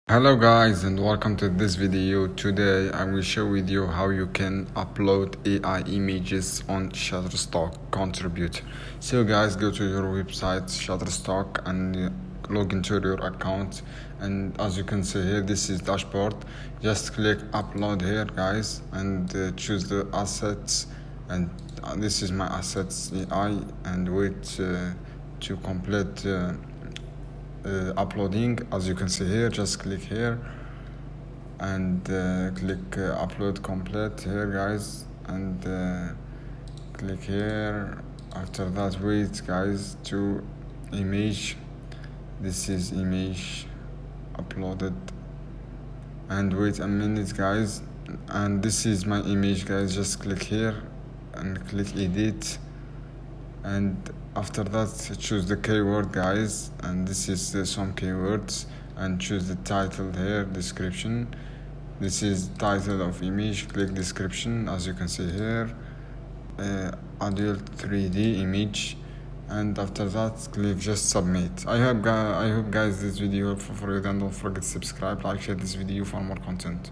Hello guys and welcome to this video. Today I will show with you how you can upload AI images on Shutterstock contribute. So guys, go to your website Shutterstock and log into your account, and as you can see here, this is dashboard. Just click upload here guys and choose the assets, and this is my assets AI, and wait to complete uploading. As you can see here, just click here and click upload complete here guys, and click here. After that, wait guys to image. This is image uploaded, and wait a minute guys, and this is my image guys. Just click here and click edit, and after that choose the keyword guys, and this is some keywords, and choose the title here, description. This is title of image, click description. As you can see here, adult 3D image, and after that click just submit. I hope guys this video helpful for you, and don't forget to subscribe, like, share this video for more content.